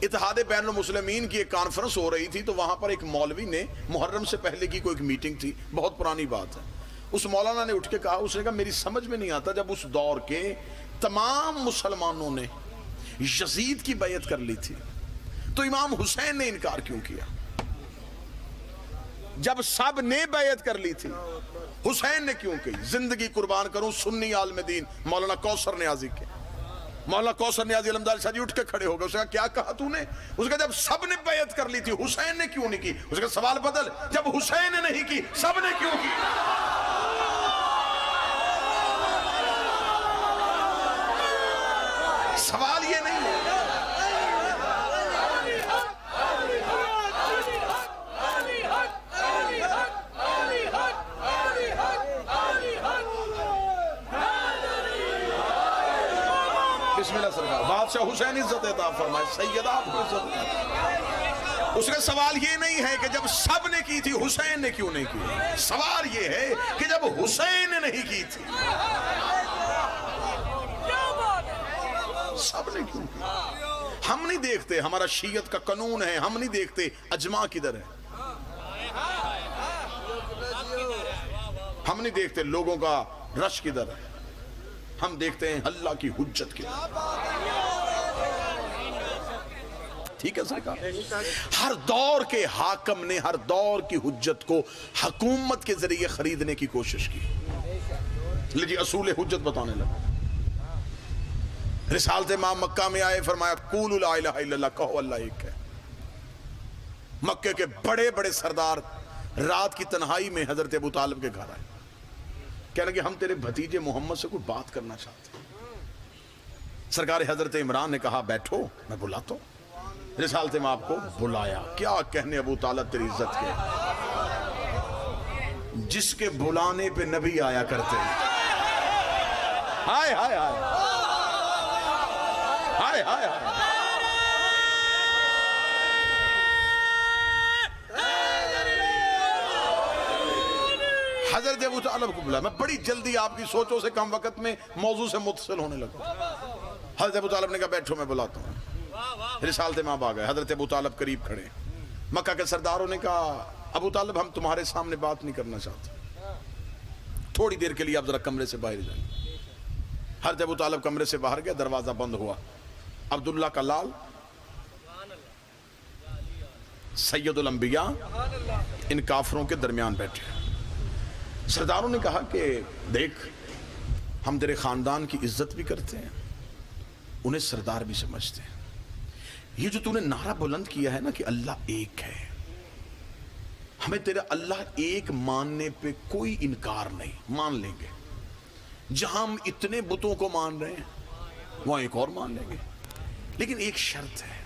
اتحاد بین المسلمین کی ایک کانفرنس ہو رہی تھی، تو وہاں پر ایک مولوی نے محرم سے پہلے کی کوئی ایک میٹنگ تھی، بہت پرانی بات ہے، اس مولانا نے اٹھ کے کہا، اس نے کہا میری سمجھ میں نہیں آتا جب اس دور کے تمام مسلمانوں نے یزید کی بیعت کر لی تھی تو امام حسین نے انکار کیوں کیا؟ جب سب نے بیعت کر لی تھی حسین نے کیوں کی؟ زندگی قربان کروں سنی عالم دین مولانا کوثر نیازی کے، مولانا کوثر نیازی علمدار شاہ جی اٹھ کے کھڑے ہو گئے، اس نے کہا کیا کہا تو نے؟ اس نے کہا جب سب نے بیعت کر لی تھی حسین نے کیوں نہیں کی؟ اس نے کہا سوال بدل، جب حسین نے نہیں کی سب نے کیوں کی؟ سوال یہ نہیں ہے۔ بسم اللہ سرکار، بادشاہ حسین عزت عطا فرمائے، سیدہ آپ کو عزت عطا۔ اس کا سوال یہ نہیں ہے کہ جب سب نے کی تھی حسین نے کیوں نہیں کی، سوال یہ ہے کہ جب حسین نے نہیں کی تھی سب نے کیوں کی؟ ہم نہیں دیکھتے، ہمارا شیعت کا قانون ہے، ہم نہیں دیکھتے اجماع کدھر ہے، ہم نہیں دیکھتے لوگوں کا رش کدھر ہے، ہم دیکھتے ہیں اللہ کی حجت کی۔ ٹھیک ہے سرکار، ہر دور کے حاکم نے ہر دور کی حجت کو حکومت کے ذریعے خریدنے کی کوشش کی۔ لیجیے اصول حجت بتانے لگا۔ رسالت امام مکہ میں آئے، فرمایا قولوا لا الہ الا اللہ، کہو اللہ ایک ہے۔ مکے کے بڑے بڑے سردار رات کی تنہائی میں حضرت ابو طالب کے گھر آئے، کہنے کہ ہم تیرے بھتیجے محمد سے کوئی بات کرنا چاہتے ہیں۔ سرکار حضرت عمران نے کہا بیٹھو میں بلاتا ہوں۔ رسالت میں آپ کو بلایا، کیا کہنے ابو طالب تیری عزت کے، جس کے بلانے پہ نبی آیا کرتے ہیں۔ ہائے ہائے ہائے ہائے ہائے ہائے، حضرت ابو طالب کو بلایا۔ میں بڑی جلدی آپ کی سوچوں سے کم وقت میں موضوع سے متصل ہونے لگا۔ حضرت ابو طالب نے کہا بیٹھو میں بلاتا ہوں۔ رسالت امام آ گئے، حضرت ابو طالب قریب کھڑے۔ مکہ کے سرداروں نے کہا ابو طالب ہم تمہارے سامنے بات نہیں کرنا چاہتے، تھوڑی دیر کے لیے آپ ذرا کمرے سے باہر جائیں۔ حضرت ابو طالب کمرے سے باہر گیا، دروازہ بند ہوا۔ عبداللہ کا لال سید الانبیاء ان کافروں کے درمیان بیٹھے۔ سرداروں نے کہا کہ دیکھ ہم تیرے خاندان کی عزت بھی کرتے ہیں، انہیں سردار بھی سمجھتے ہیں، یہ جو تو نے نعرہ بلند کیا ہے نا کہ اللہ ایک ہے، ہمیں تیرا اللہ ایک ماننے پہ کوئی انکار نہیں، مان لیں گے۔ جہاں ہم اتنے بتوں کو مان رہے ہیں وہاں ایک اور مان لیں گے، لیکن ایک شرط ہے،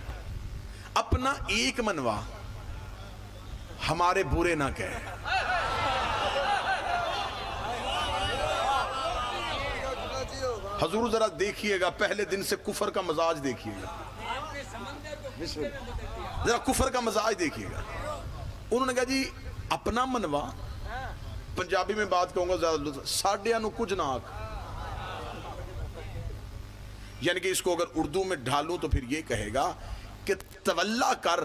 اپنا ایک منوا ہمارے برے نہ کہے۔ حضور ذرا دیکھیے گا، پہلے دن سے کفر کا مزاج دیکھیے گا، ذرا کفر کا مزاج دیکھیے گا۔ انہوں نے کہا جی اپنا منوا، پنجابی میں بات کہوں گا زیادہ، ساڑھیاں نو کچھ نہ آکھ، یعنی کہ اس کو اگر اردو میں ڈھالوں تو پھر یہ کہے گا کہ تولا کر،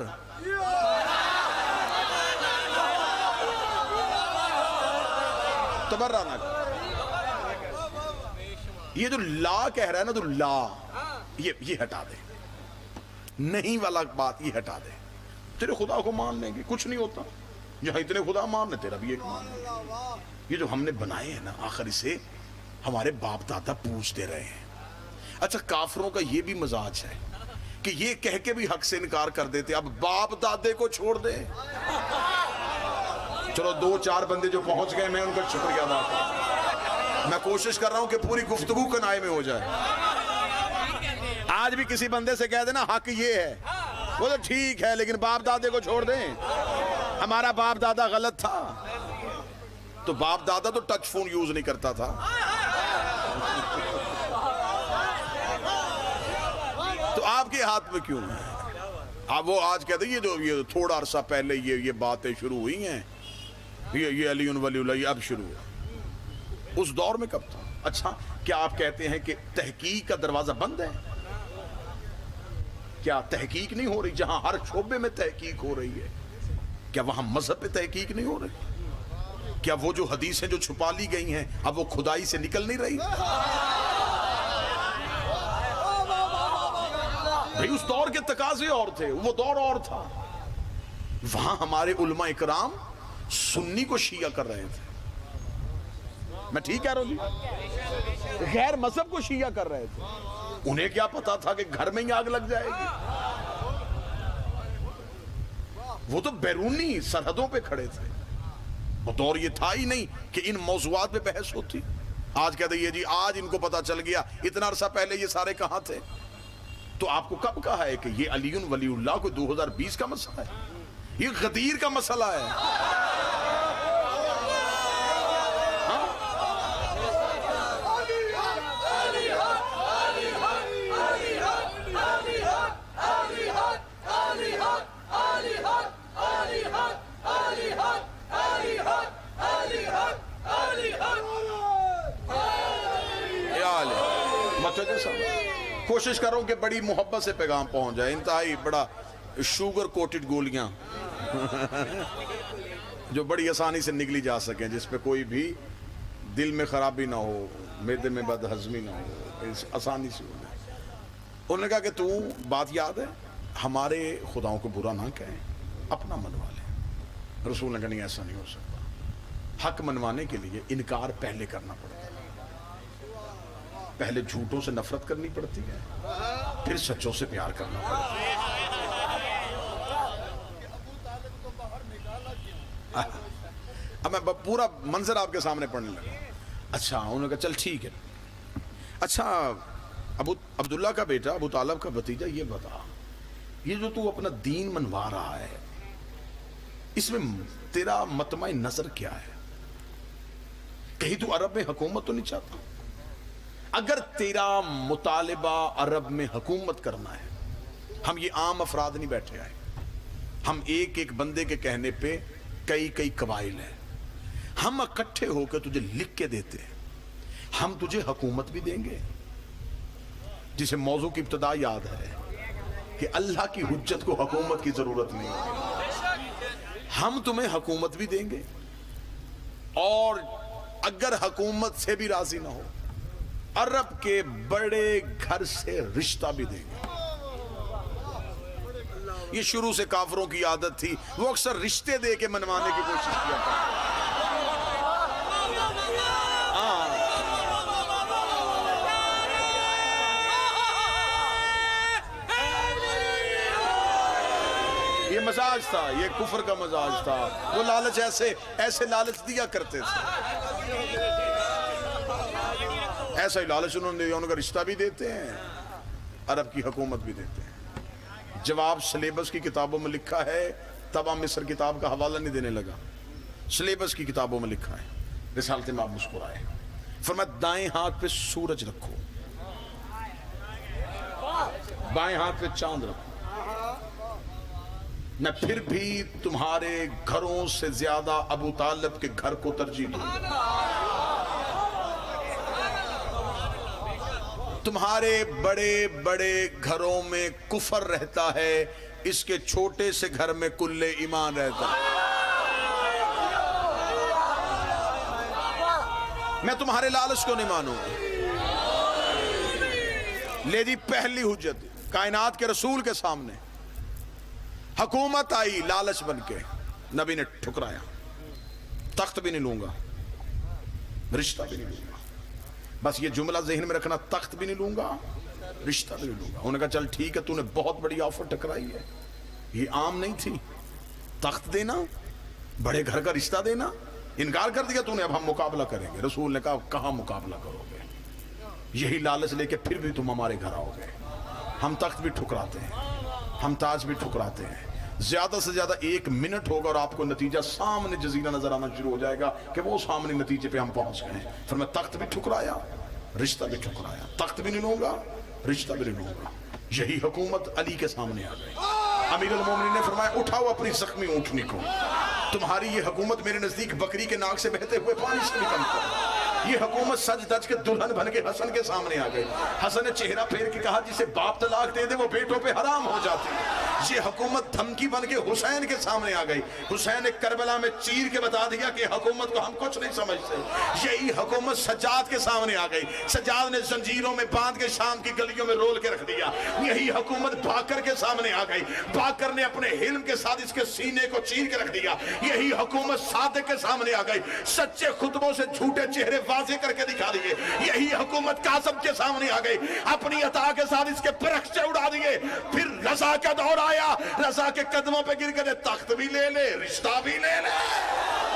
تبرہ نہ کر۔ یہ جو لا کہہ رہا ہے نا، تو لا یہ ہٹا دے، نہیں والا بات یہ ہٹا دے، تیرے خدا کو مان لیں گے، کچھ نہیں ہوتا، جہاں اتنے خدا ماننے تیرا بھی ایک مان لیں۔ یہ جو ہم نے بنائے ہیں نا آخر اسے ہمارے باپ دادا پوچھتے رہے ہیں۔ اچھا کافروں کا یہ بھی مزاج ہے کہ یہ کہہ کے بھی حق سے انکار کر دیتے، اب باپ دادے کو چھوڑ دے۔ چلو دو چار بندے جو پہنچ گئے میں ان کا شکریہ ادا کرتا، میں کوشش کر رہا ہوں کہ پوری گفتگو کنائے میں ہو جائے۔ آج بھی کسی بندے سے کہہ دینا حق یہ ہے، وہ تو ٹھیک ہے لیکن باپ دادے کو چھوڑ دیں، ہمارا باپ دادا غلط تھا، تو باپ دادا تو ٹچ فون یوز نہیں کرتا تھا، تو آپ کے ہاتھ میں کیوں ہے؟ اب وہ آج کہتے ہیں یہ تھوڑا عرصہ پہلے یہ باتیں شروع ہوئی ہیں، یہ علی ولی اللہ یہ اب شروع ہے، اس دور میں کب تھا؟ اچھا کیا آپ کہتے ہیں کہ تحقیق کا دروازہ بند ہے؟ کیا تحقیق نہیں ہو رہی؟ جہاں ہر شعبے میں تحقیق ہو رہی ہے، کیا وہاں مذہب پہ تحقیق نہیں ہو رہی؟ کیا وہ جو حدیثیں جو چھپا لی گئی ہیں اب وہ کھدائی سے نکل نہیں رہی؟ بھئی اس دور کے تقاضے اور تھے، وہ دور اور تھا۔ وہاں ہمارے علماء اکرام سنی کو شیعہ کر رہے تھے، میں ٹھیک کہہ رہا ہوں جی؟ غیر مذہب کو شیعہ کر رہے تھے۔ انہیں کیا پتا تھا کہ گھر میں ہی آگ لگ جائے گی؟ وہ تو بیرونی سرحدوں پہ کھڑے تھے۔ وہ دور یہ تھا ہی نہیں کہ ان موضوعات پہ بحث ہوتی۔ آج کہتے ہیں جی آج ان کو پتا چل گیا، اتنا عرصہ پہلے یہ سارے کہاں تھے؟ تو آپ کو کب کہا ہے کہ یہ علی ولی اللہ کو 2020 کا مسئلہ ہے؟ یہ غدیر کا مسئلہ ہے۔ کوشش کروں کہ بڑی محبت سے پیغام پہنچ جائے، انتہائی بڑا شوگر کوٹڈ گولیاں جو بڑی آسانی سے نگلی جا سکیں، جس پہ کوئی بھی دل میں خرابی نہ ہو، معدے میں بد ہضمی نہ ہو، آسانی سے ہو جائے۔ انہوں نے کہا کہ تو بات یاد ہے، ہمارے خداؤں کو برا نہ کہیں، اپنا منوا لیں۔ رسول نے کہا نہیں، ایسا نہیں ہو سکتا۔ حق منوانے کے لیے انکار پہلے کرنا پڑتا ہے، پہلے جھوٹوں سے نفرت کرنی پڑتی ہے، پھر سچوں سے پیار کرنا پڑتا ہے۔ اب میں پورا منظر آپ کے سامنے پڑھنے لگا۔ اچھا انہوں نے کہا چل ٹھیک ہے، اچھا عبداللہ کا بیٹا ابو طالب کا بھتیجا، یہ بتا یہ جو تو اپنا دین منوا رہا ہے اس میں تیرا مطمع نظر کیا ہے؟ کہیں تو عرب میں حکومت تو نہیں چاہتا؟ اگر تیرا مطالبہ عرب میں حکومت کرنا ہے، ہم یہ عام افراد نہیں بیٹھے آئے، ہم ایک ایک بندے کے کہنے پہ کئی قبائل ہیں، ہم اکٹھے ہو کے تجھے لکھ کے دیتے ہیں، ہم تجھے حکومت بھی دیں گے، جسے موضوع کی ابتدا یاد ہے کہ اللہ کی حجت کو حکومت کی ضرورت نہیں ہے، ہم تمہیں حکومت بھی دیں گے، اور اگر حکومت سے بھی راضی نہ ہو عرب کے بڑے گھر سے رشتہ بھی دیں گے۔ یہ شروع سے کافروں کی عادت تھی، وہ اکثر رشتے دے کے منوانے کی کوشش کیا کرتے۔ یہ مزاج تھا، یہ کفر کا مزاج تھا، وہ لالچ ایسے لالچ دیا کرتے تھے، ایسا ہی لالچ انہوں نے دیا، ان کا رشتہ بھی دیتے ہیں، عرب کی حکومت بھی دیتے ہیں۔ جواب سلیبس کی کتابوں میں لکھا ہے، تبا مصر کتاب کا حوالہ نہیں دینے لگا، سلیبس کی کتابوں میں لکھا ہے، رسالت میں آپ مسکرائے، فرمایا دائیں ہاتھ پہ سورج رکھو، بائیں ہاتھ پہ چاند رکھو، میں پھر بھی تمہارے گھروں سے زیادہ ابو طالب کے گھر کو ترجیح دوں گا۔ تمہارے بڑے بڑے گھروں میں کفر رہتا ہے، اس کے چھوٹے سے گھر میں کل ایمان رہتا ہے۔ میں تمہارے لالچ کو نہیں مانوں گا۔ لے دی پہلی حجت کائنات کے رسول کے سامنے، حکومت آئی لالچ بن کے، نبی نے ٹھکرایا، تخت بھی نہیں لوں گا، رشتہ بھی نہیں لوں گا، بس یہ جملہ ذہن میں رکھنا، تخت بھی نہیں لوں گا، رشتہ بھی نہیں لوں گا۔ انہوں نے کہا چل ٹھیک ہے، تو نے بہت بڑی آفر ٹکرائی ہے، یہ عام نہیں تھی، تخت دینا، بڑے گھر کا رشتہ دینا، انکار کر دیا تو نے، اب ہم مقابلہ کریں گے۔ رسول نے کہا کہاں مقابلہ کرو گے، یہی لالچ لے کے پھر بھی تم ہمارے گھر آؤ گے، ہم تخت بھی ٹھکراتے ہیں، ہم تاج بھی ٹھکراتے ہیں، زیادہ سے زیادہ 1 منٹ ہوگا اور آپ کو نتیجہ سامنے جزیرہ نظر آنا شروع ہو جائے گا کہ وہ سامنے نتیجے پہ ہم پہنچ گئے ہیں۔ پھر میں تخت بھی ٹھکرایا، رشتہ بھی ٹھکرایا، تخت بھی نہیں لوں گا، رشتہ بھی نہیں لوں گا، یہی حکومت علی کے سامنے آ گئی۔ امیر المومنین نے فرمایا اٹھاؤ اپنی زخمی اونٹنی کو، تمہاری یہ حکومت میرے نزدیک بکری کے ناک سے بہتے ہوئے پانی سے بھی کم ہے۔ یہ حکومت سج دج کے دلہن بن کے حسن کے سامنے آ گئی. حسن نے چہرہ پھیر کے کہا جسے باپ طلاق دے دے وہ بیٹوں پہ حرام ہو جاتی ہے. یہ حکومت دھمکی بن کے حسین کے سامنے آ گئی. حسین نے کربلا میں چیر کے بتا دیا کہ حکومت کو ہم کچھ نہیں سمجھتے. یہی حکومت سجاد کے سامنے آ گئی. سجاد نے زنجیروں میں باندھ کے شام کی گلیوں میں رول کے رکھ دیا. یہی حکومت باقر کے سامنے آ گئی. باقر نے اپنے حلم کے ساتھ اس کے سینے کو چیر کے رکھ دیا. یہی حکومت صادق کے سامنے آ گئی. سچے خطبوں سے جھوٹے چہرے واضح کر کے دکھا دیے. یہی حکومت قاسم کے سامنے آ گئی. اپنی عطا کے ساتھ اس کے پرخچے اڑا دیے. پھر رضا کا دور آیا. رضا کے قدموں پہ گر کے تخت بھی لے لے رشتہ بھی لے لے.